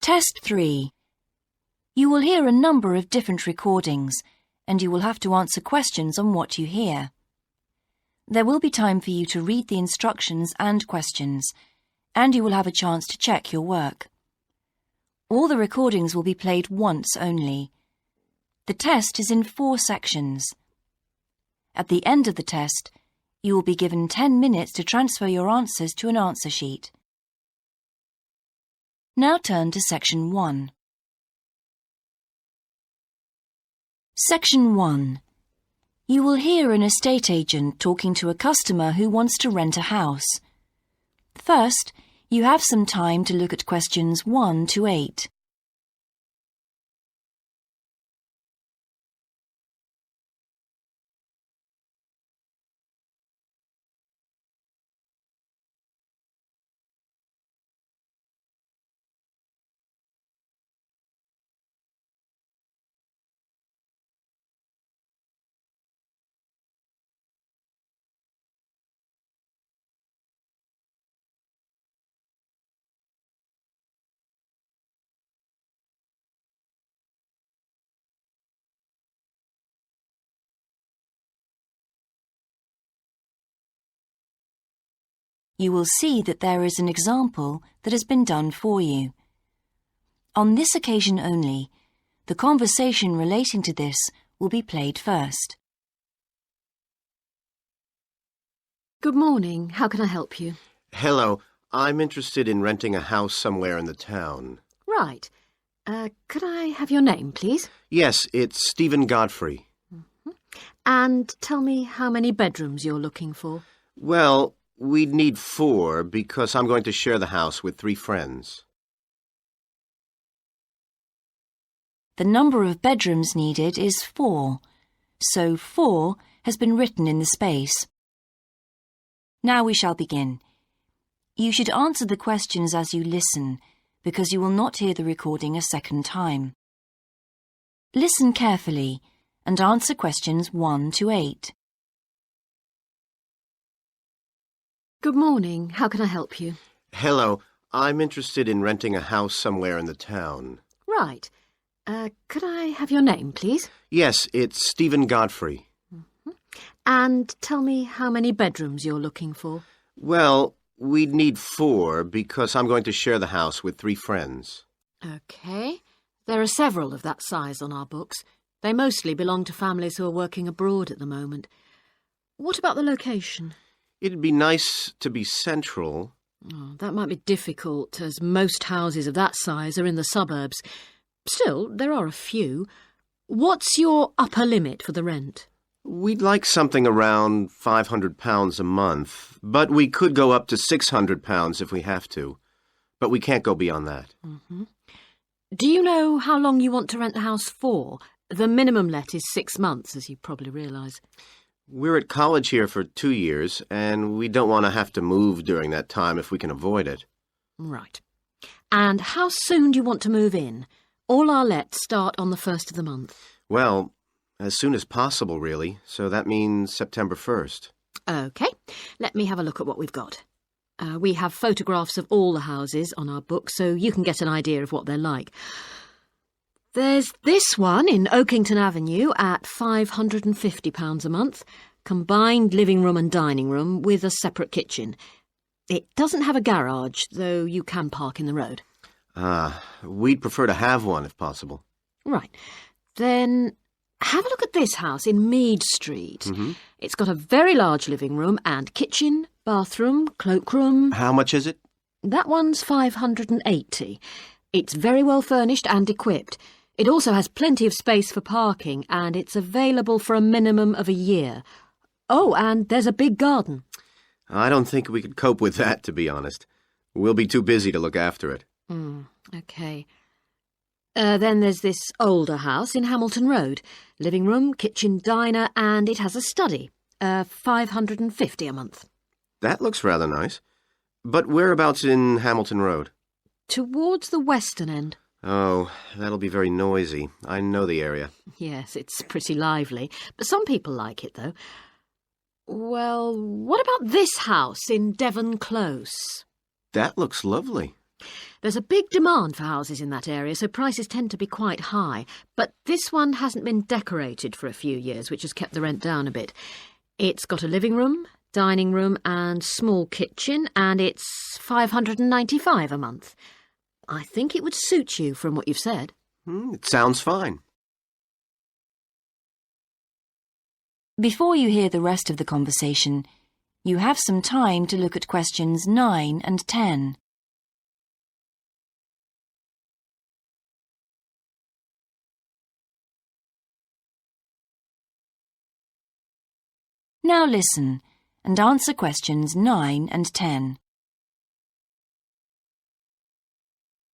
Test 3. You will hear a number of different recordings, and you will have to answer questions on what you hear. There will be time for you to read the instructions and questions, and you will have a chance to check your work. All the recordings will be played once only. The test is in 4 sections. At the end of the test, you will be given 10 minutes to transfer your answers to an answer sheet. Now turn to Section 1. Section 1. You will hear an estate agent talking to a customer who wants to rent a house. First, you have some time to look at questions 1 to 8. You will see that there is an example that has been done for you. On this occasion only, the conversation relating to this will be played first. Good morning. How can I help you? Hello. I'm interested in renting a house somewhere in the town. Right. Could I have your name, please? Yes, it's Stephen Godfrey. And tell me how many bedrooms you're looking for. Well, we'd need 4 because I'm going to share the house with 3 friends. The number of bedrooms needed is 4, so 4 has been written in the space. Now we shall begin. You should answer the questions as you listen, because you will not hear the recording a second time. Listen carefully and answer questions 1 to 8. Good morning. How can I help you? Hello. I'm interested in renting a house somewhere in the town. Right. Could I have your name, please? Yes, it's Stephen Godfrey. And tell me how many bedrooms you're looking for. Well, we'd need 4 because I'm going to share the house with 3 friends. OK. There are several of that size on our books. They mostly belong to families who are working abroad at the moment. What about the location? It'd be nice to be central. Oh, that might be difficult, as most houses of that size are in the suburbs. Still, there are a few. What's your upper limit for the rent? We'd like something around £500 a month, but we could go up to £600 if we have to. But we can't go beyond that. Do you know how long you want to rent the house for? The minimum let is 6 months, as you probably realise. We're at college here for 2 years, and we don't want to have to move during that time if we can avoid it. Right. And how soon do you want to move in? All our lets start on the 1st of the month. Well, as soon as possible, really, so that means September 1st. OK. Let me have a look at what we've got. We have photographs of all the houses on our book, so you can get an idea of what they're like. There's this one in Oakington Avenue at £550 a month, combined living room and dining room with a separate kitchen. It doesn't have a garage, though you can park in the road. We'd prefer to have one if possible. Right. Then have a look at this house in Mead Street. It's got a very large living room and kitchen, bathroom, cloakroom. How much is it? That one's £580. It's very well furnished and equipped. It also has plenty of space for parking, and it's available for a minimum of a year. Oh, and there's a big garden. I don't think we could cope with that, to be honest. We'll be too busy to look after it. OK. Then there's this older house in Hamilton Road. Living room, kitchen, diner, and it has a study. £550 a month. That looks rather nice. But whereabouts in Hamilton Road? Towards the western end. Oh, that'll be very noisy. I know the area. Yes, it's pretty lively, but some people like it, though. Well, what about this house in Devon Close? That looks lovely. There's a big demand for houses in that area, so prices tend to be quite high. But this one hasn't been decorated for a few years, which has kept the rent down a bit. It's got a living room, dining room and small kitchen, and it's $595 a month. I think it would suit you from what you've said. It sounds fine. Before you hear the rest of the conversation, you have some time to look at questions 9 and 10. Now listen and answer questions 9 and 10.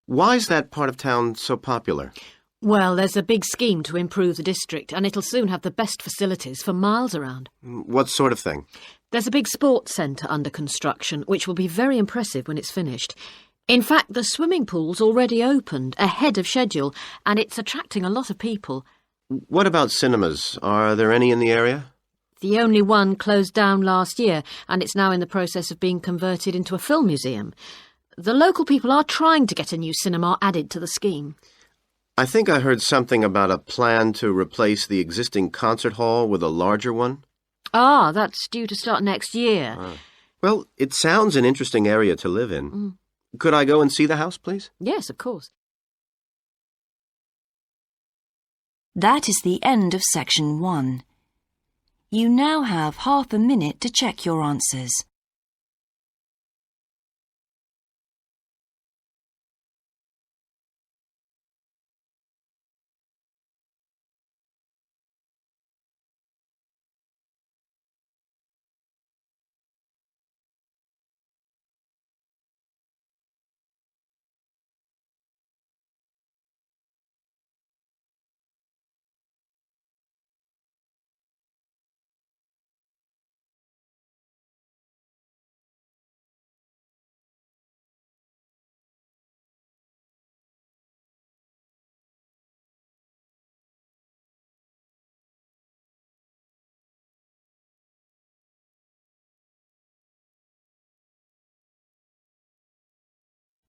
Why is that part of town so popular? Well, there's a big scheme to improve the district, and it'll soon have the best facilities for miles around. What sort of thing? There's a big sports centre under construction, which will be very impressive when it's finished. In fact, the swimming pool's already opened, ahead of schedule, and it's attracting a lot of people. What about cinemas? Are there any in the area? The only one closed down last year, and it's now in the process of being converted into a film museum. The local people are trying to get a new cinema added to the scheme. I think I heard something about a plan to replace the existing concert hall with a larger one. Ah, that's due to start next year. Well, it sounds an interesting area to live in. Could I go and see the house, please? Yes, of course. That is the end of section 1. You now have half a minute to check your answers.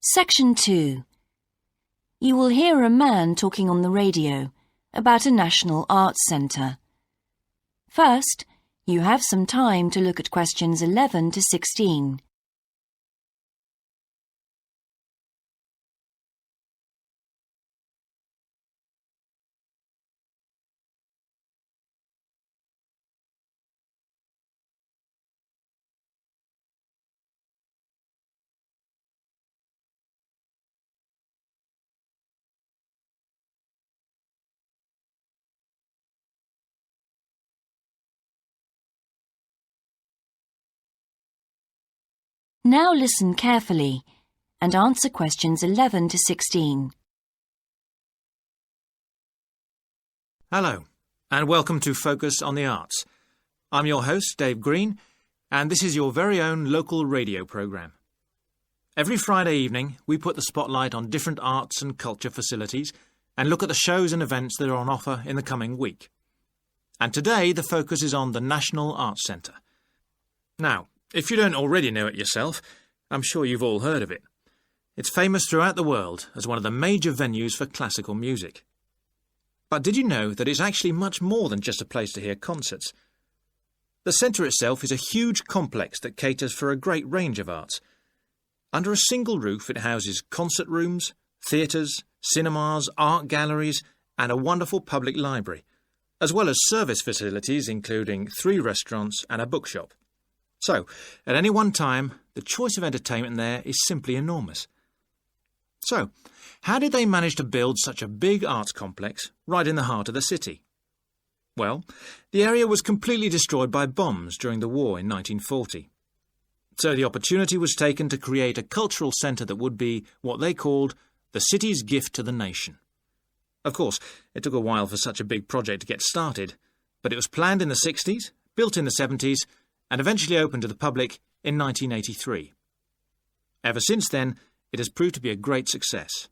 Section 2. You will hear a man talking on the radio about a national arts centre. First, you have some time to look at questions 11 to 16. Now listen carefully and answer questions 11 to 16. Hello, and welcome to Focus on the Arts. I'm your host, Dave Green, and this is your very own local radio programme. Every Friday evening, we put the spotlight on different arts and culture facilities and look at the shows and events that are on offer in the coming week. And today, the focus is on the National Arts Centre. Now, if you don't already know it yourself, I'm sure you've all heard of it. It's famous throughout the world as one of the major venues for classical music. But did you know that it's actually much more than just a place to hear concerts? The centre itself is a huge complex that caters for a great range of arts. Under a single roof, it houses concert rooms, theatres, cinemas, art galleries, and a wonderful public library, as well as service facilities including 3 restaurants and a bookshop. So, at any one time, the choice of entertainment there is simply enormous. So, how did they manage to build such a big arts complex right in the heart of the city? Well, the area was completely destroyed by bombs during the war in 1940. So the opportunity was taken to create a cultural centre that would be what they called the city's gift to the nation. Of course, it took a while for such a big project to get started, but it was planned in the 60s, built in the 70s, and eventually opened to the public in 1983. Ever since then, it has proved to be a great success.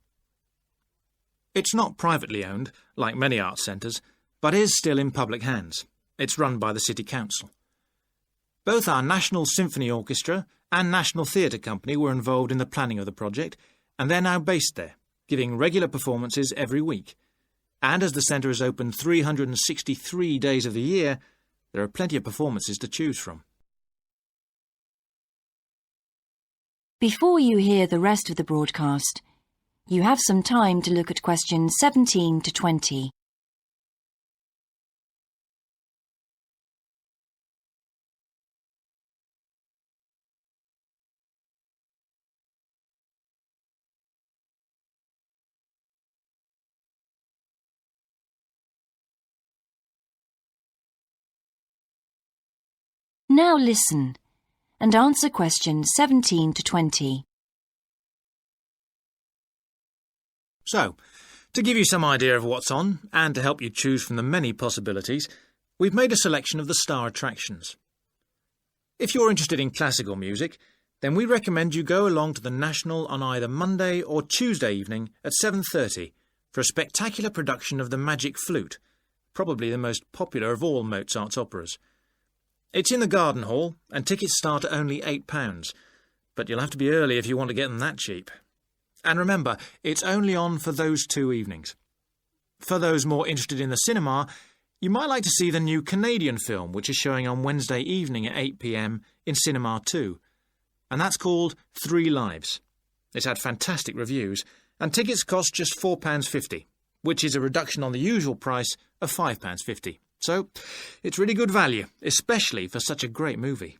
It's not privately owned, like many arts centres, but is still in public hands. It's run by the City Council. Both our National Symphony Orchestra and National Theatre Company were involved in the planning of the project, and they're now based there, giving regular performances every week. And as the centre is open 363 days of the year, there are plenty of performances to choose from. Before you hear the rest of the broadcast, you have some time to look at questions 17 to 20. Now listen and answer questions 17 to 20. So, to give you some idea of what's on, and to help you choose from the many possibilities, we've made a selection of the star attractions. If you're interested in classical music, then we recommend you go along to the National on either Monday or Tuesday evening at 7:30 for a spectacular production of The Magic Flute, probably the most popular of all Mozart's operas. It's in the Garden Hall, and tickets start at only £8, but you'll have to be early if you want to get them that cheap. And remember, it's only on for those 2 evenings. For those more interested in the cinema, you might like to see the new Canadian film, which is showing on Wednesday evening at 8 p.m. in Cinema 2, and that's called 3 Lives. It's had fantastic reviews, and tickets cost just £4.50, which is a reduction on the usual price of £5.50. So, it's really good value, especially for such a great movie.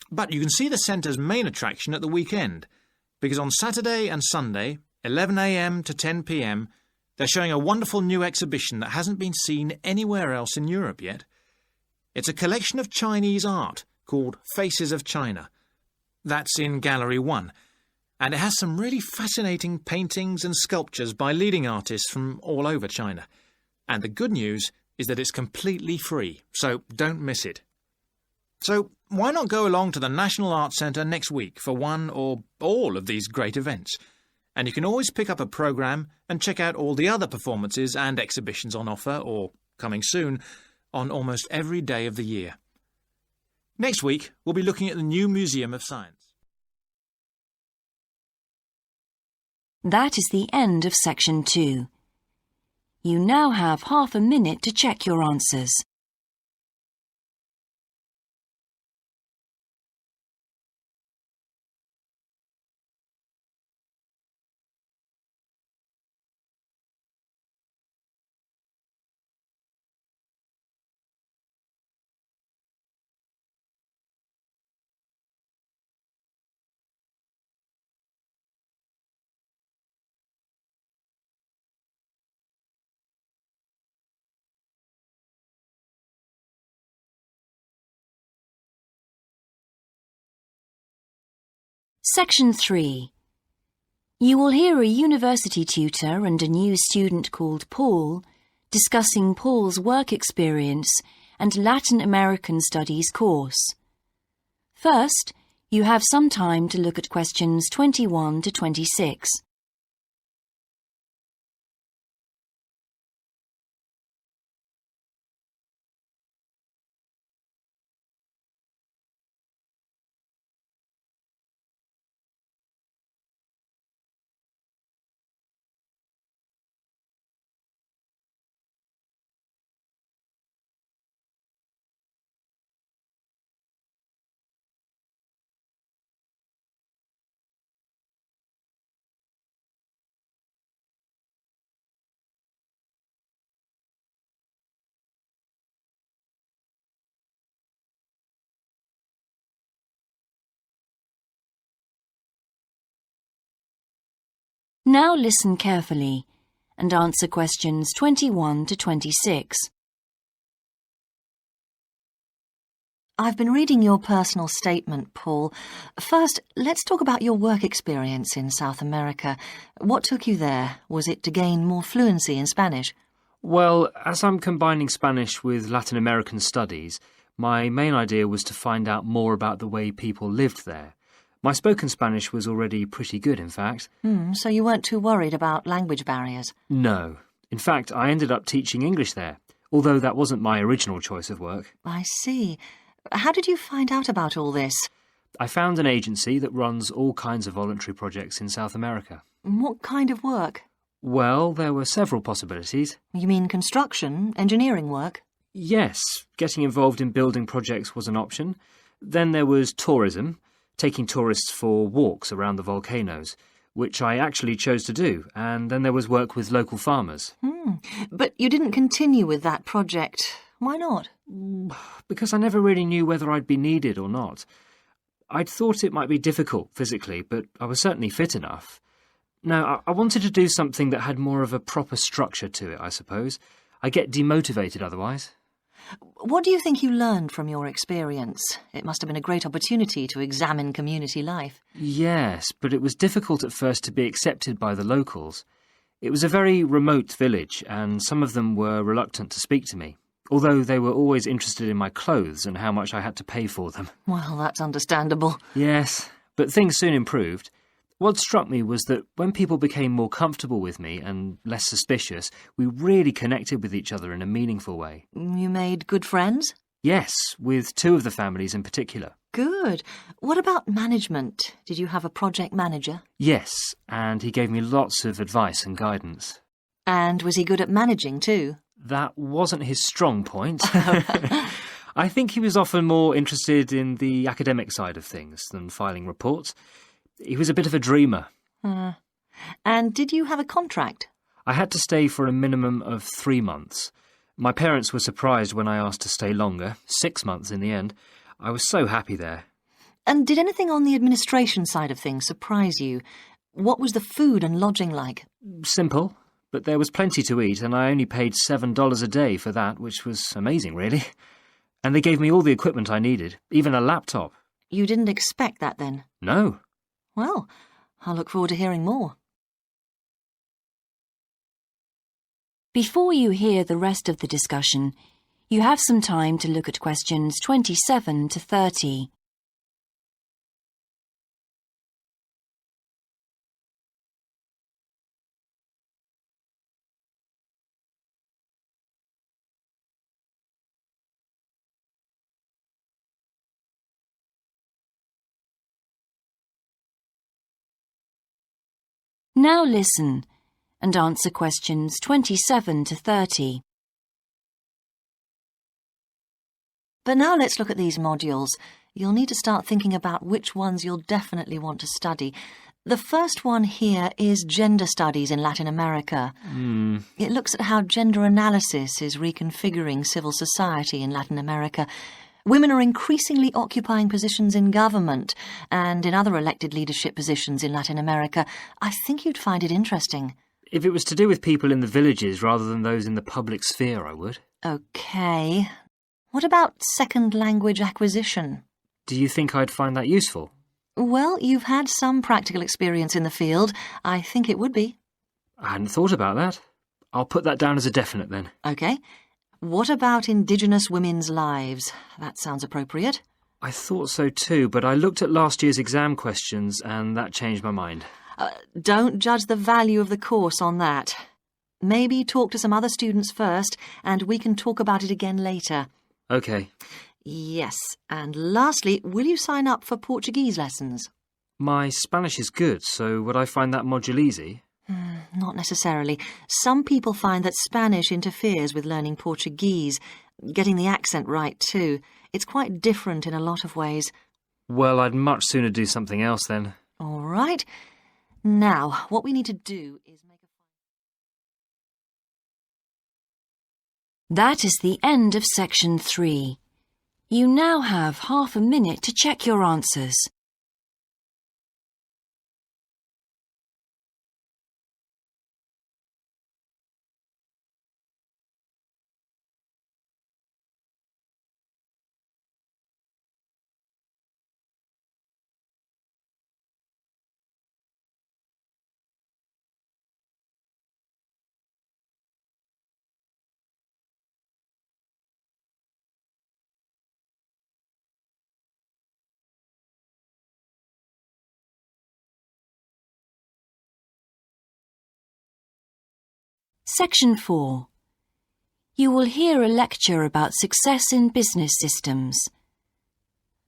But you can see the centre's main attraction at the weekend, because on Saturday and Sunday, 11 a.m. to 10 p.m, they're showing a wonderful new exhibition that hasn't been seen anywhere else in Europe yet. It's a collection of Chinese art called Faces of China. That's in Gallery 1, and it has some really fascinating paintings and sculptures by leading artists from all over China. And the good news is that it's completely free, so don't miss it. So why not go along to the National Arts Centre next week for one or all of these great events? And you can always pick up a programme and check out all the other performances and exhibitions on offer, or coming soon, on almost every day of the year. Next week, we'll be looking at the new Museum of Science. That is the end of section 2. You now have half a minute to check your answers. Section 3. You will hear a university tutor and a new student called Paul discussing Paul's work experience and Latin American Studies course. First, you have some time to look at questions 21 to 26. Now listen carefully and answer questions 21 to 26. I've been reading your personal statement, Paul. First, let's talk about your work experience in South America. What took you there? Was it to gain more fluency in Spanish? Well, as I'm combining Spanish with Latin American studies, my main idea was to find out more about the way people lived there. My spoken Spanish was already pretty good, in fact. So you weren't too worried about language barriers? No. In fact, I ended up teaching English there, although that wasn't my original choice of work. I see. How did you find out about all this? I found an agency that runs all kinds of voluntary projects in South America. What kind of work? Well, there were several possibilities. You mean construction, engineering work? Yes, getting involved in building projects was an option. Then there was tourism, taking tourists for walks around the volcanoes, which I actually chose to do, and then there was work with local farmers. But you didn't continue with that project. Why not? Because I never really knew whether I'd be needed or not. I'd thought it might be difficult physically, but I was certainly fit enough. No, I wanted to do something that had more of a proper structure to it, I suppose. I get demotivated otherwise. What do you think you learned from your experience? It must have been a great opportunity to examine community life. Yes, but it was difficult at first to be accepted by the locals. It was a very remote village, and some of them were reluctant to speak to me, although they were always interested in my clothes and how much I had to pay for them. Well, that's understandable. Yes, but things soon improved. What struck me was that when people became more comfortable with me and less suspicious, we really connected with each other in a meaningful way. You made good friends? Yes, with two of the families in particular. Good. What about management? Did you have a project manager? Yes, and he gave me lots of advice and guidance. And was he good at managing too? That wasn't his strong point. I think he was often more interested in the academic side of things than filing reports. He was a bit of a dreamer. And did you have a contract? I had to stay for a minimum of 3 months. My parents were surprised when I asked to stay longer, 6 months in the end. I was so happy there. And did anything on the administration side of things surprise you? What was the food and lodging like? Simple, but there was plenty to eat, and I only paid $7 a day for that, which was amazing, really. And they gave me all the equipment I needed, even a laptop. You didn't expect that then? No. Well, I'll look forward to hearing more. Before you hear the rest of the discussion, you have some time to look at questions 27 to 30. Now listen and answer questions 27 to 30. But now let's look at these modules. You'll need to start thinking about which ones you'll definitely want to study. The first one here is Gender Studies in Latin America. It looks at how gender analysis is reconfiguring civil society in Latin America. Women are increasingly occupying positions in government and in other elected leadership positions in Latin America. I think you'd find it interesting. If it was to do with people in the villages rather than those in the public sphere, I would. OK. What about second language acquisition? Do you think I'd find that useful? Well, you've had some practical experience in the field. I think it would be. I hadn't thought about that. I'll put that down as a definite then. OK. What about Indigenous women's lives? That sounds appropriate. I thought so too, but I looked at last year's exam questions and that changed my mind. Don't judge the value of the course on that. Maybe talk to some other students first, and we can talk about it again later. OK. Yes, and lastly, will you sign up for Portuguese lessons? My Spanish is good, so would I find that module easy? Not necessarily. Some people find that Spanish interferes with learning Portuguese, getting the accent right too. It's quite different in a lot of ways. Well, I'd much sooner do something else then. All right. Now, what we need to do is make a... That is the end of section 3. You now have half a minute to check your answers. Section 4. You will hear a lecture about success in business systems.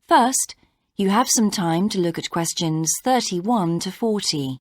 First, You have some time to look at questions 31 to 40.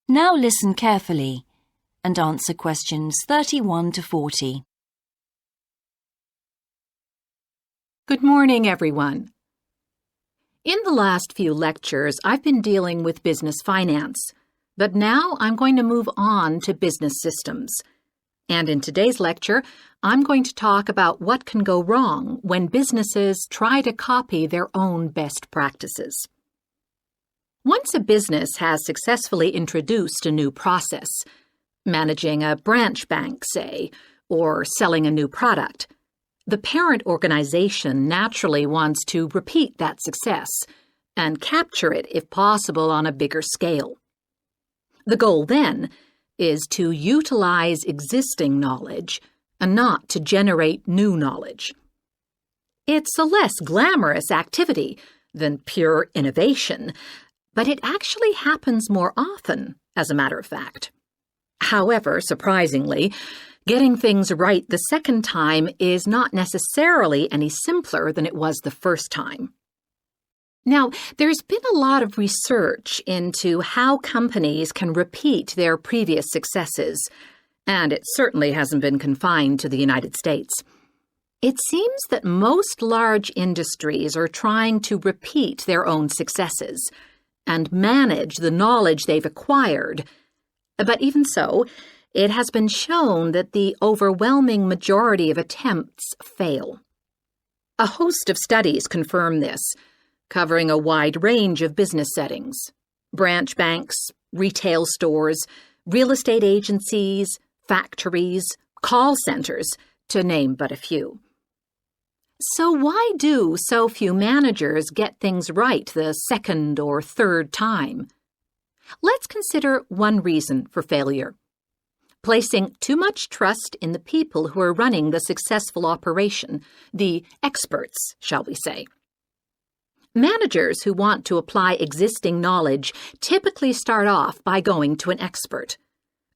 Now listen carefully and answer questions 31 to 40. Good morning, everyone. In the last few lectures, I've been dealing with business finance, but now I'm going to move on to business systems. And in today's lecture, I'm going to talk about what can go wrong when businesses try to copy their own best practices. Once a business has successfully introduced a new process, managing a branch bank, say, or selling a new product, the parent organization naturally wants to repeat that success and capture it, if possible, on a bigger scale. The goal, then, is to utilize existing knowledge and not to generate new knowledge. It's a less glamorous activity than pure innovation, but it actually happens more often, as a matter of fact. However, surprisingly, getting things right the second time is not necessarily any simpler than it was the first time. Now, there's been a lot of research into how companies can repeat their previous successes, and it certainly hasn't been confined to the United States. It seems that most large industries are trying to repeat their own successes and manage the knowledge they've acquired. But even so, it has been shown that the overwhelming majority of attempts fail. A host of studies confirm this, covering a wide range of business settings: branch banks, retail stores, real estate agencies, factories, call centers, to name but a few. So why do so few managers get things right the second or third time? Let's consider one reason for failure: placing too much trust in the people who are running the successful operation, the experts, shall we say. Managers who want to apply existing knowledge typically start off by going to an expert,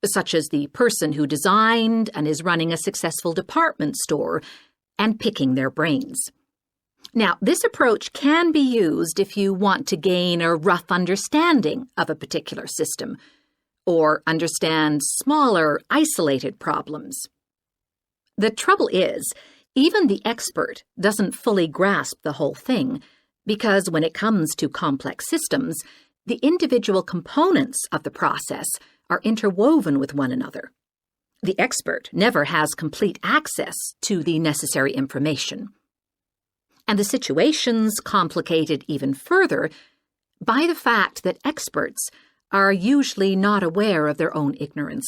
such as the person who designed and is running a successful department store, and picking their brains. Now, this approach can be used if you want to gain a rough understanding of a particular system, or understand smaller, isolated problems. The trouble is, even the expert doesn't fully grasp the whole thing, because when it comes to complex systems, the individual components of the process are interwoven with one another. The expert never has complete access to the necessary information. And the situation's complicated even further by the fact that experts are usually not aware of their own ignorance.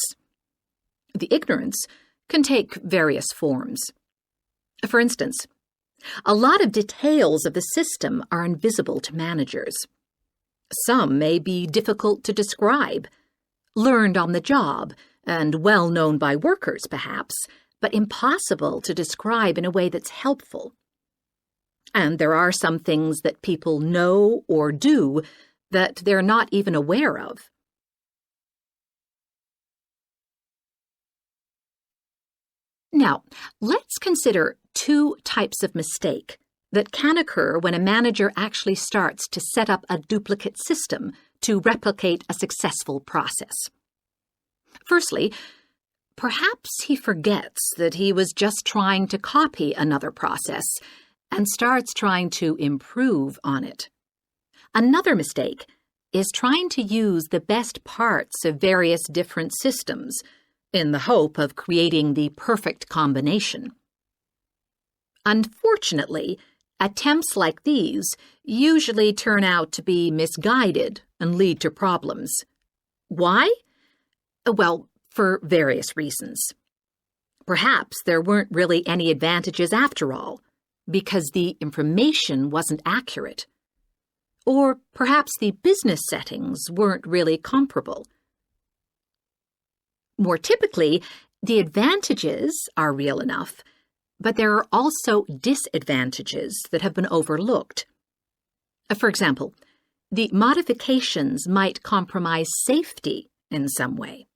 The ignorance can take various forms. For instance, a lot of details of the system are invisible to managers. Some may be difficult to describe, learned on the job, and well known by workers, perhaps, but impossible to describe in a way that's helpful. And there are some things that people know or do that they're not even aware of. Now, let's consider two types of mistake that can occur when a manager actually starts to set up a duplicate system to replicate a successful process. Firstly, perhaps he forgets that he was just trying to copy another process and starts trying to improve on it. Another mistake is trying to use the best parts of various different systems in the hope of creating the perfect combination. Unfortunately, attempts like these usually turn out to be misguided and lead to problems. Why? Well, for various reasons. Perhaps there weren't really any advantages after all, because the information wasn't accurate. Or perhaps the business settings weren't really comparable. More typically, the advantages are real enough, but there are also disadvantages that have been overlooked. For example, the modifications might compromise safety in some way.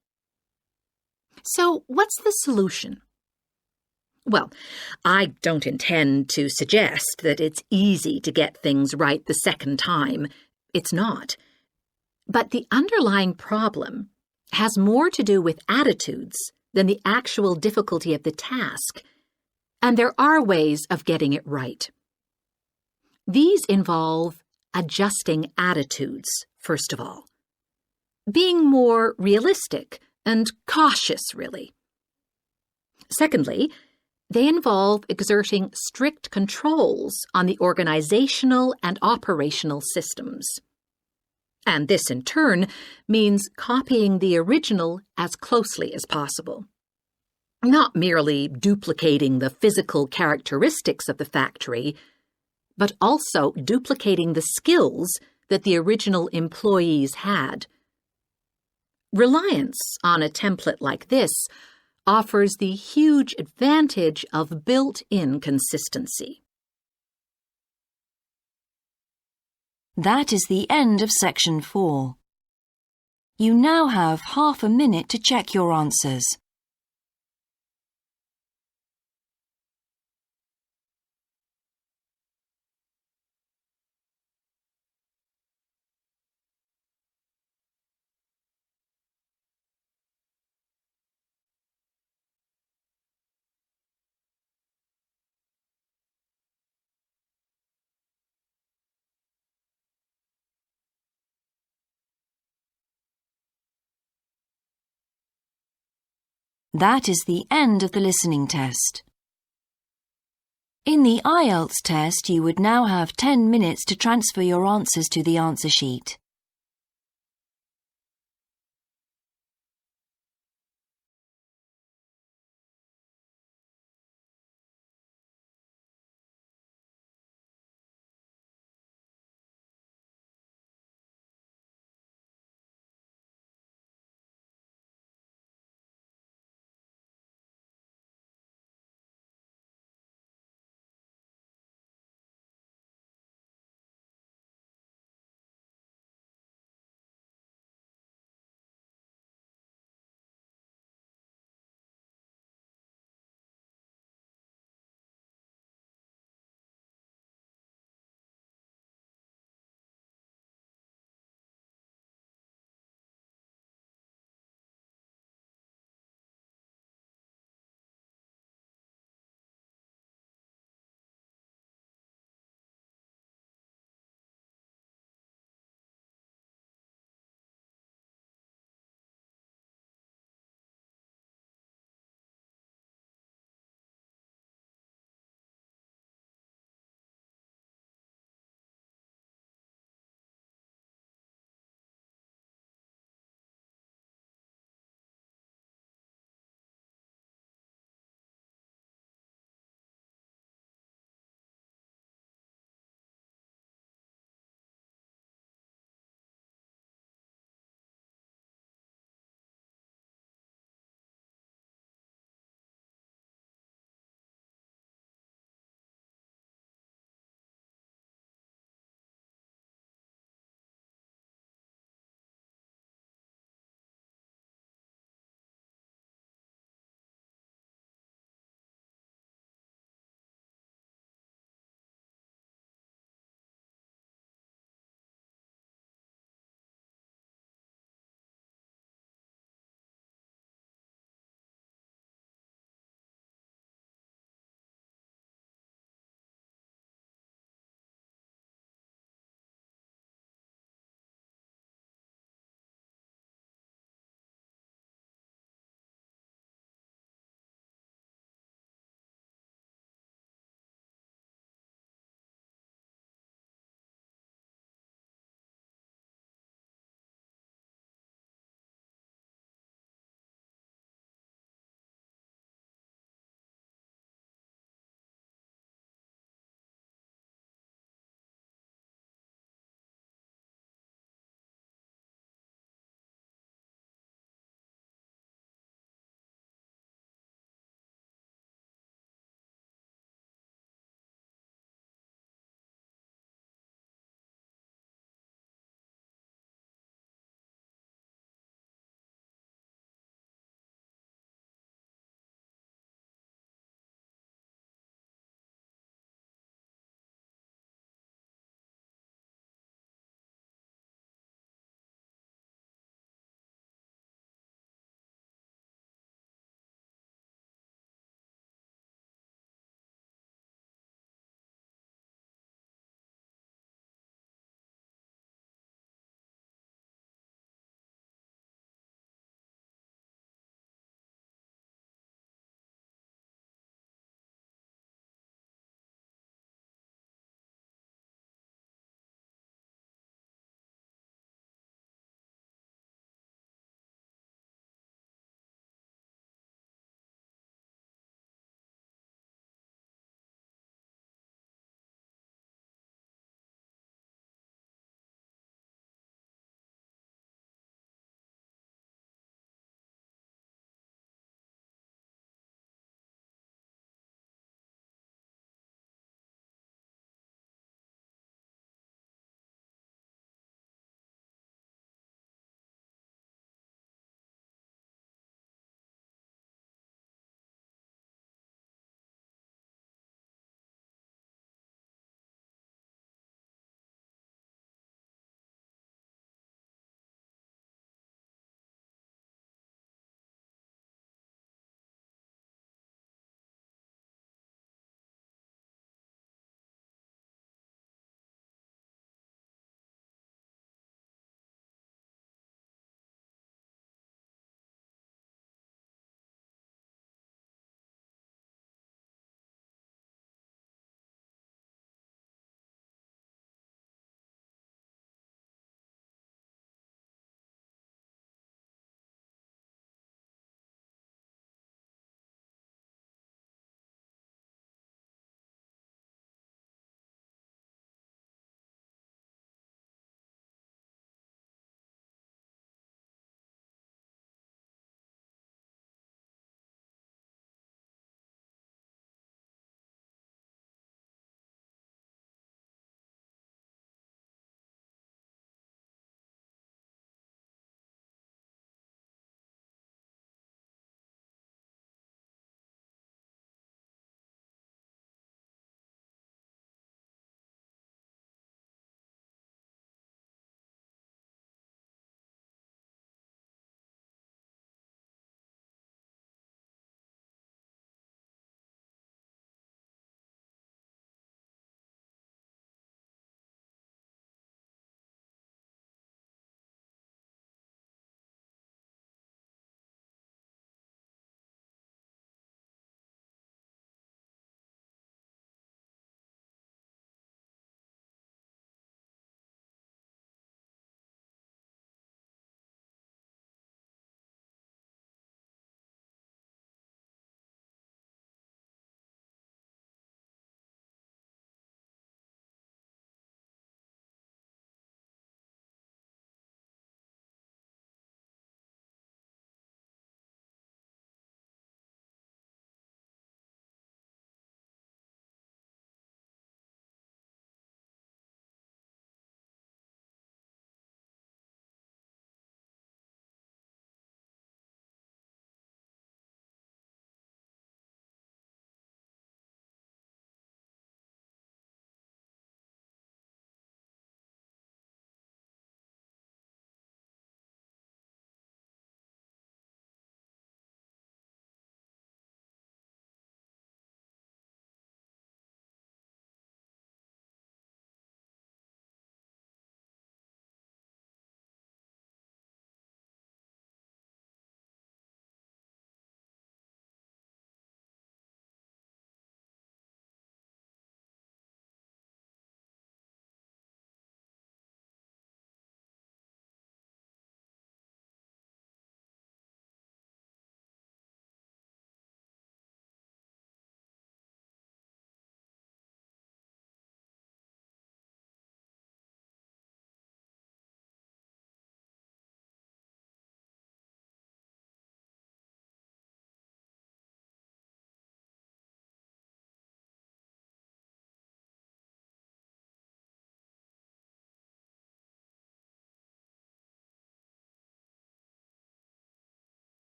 So, what's the solution? Well, I don't intend to suggest that it's easy to get things right the second time. It's not. But the underlying problem has more to do with attitudes than the actual difficulty of the task, and there are ways of getting it right. These involve adjusting attitudes, first of all. Being more realistic and cautious, really. Secondly, they involve exerting strict controls on the organizational and operational systems. And this, in turn, means copying the original as closely as possible. Not merely duplicating the physical characteristics of the factory, but also duplicating the skills that the original employees had. Reliance on a template like this offers the huge advantage of built-in consistency. That is the end of Section 4. You now have half a minute to check your answers. That is the end of the listening test. In the IELTS test, you would now have 10 minutes to transfer your answers to the answer sheet.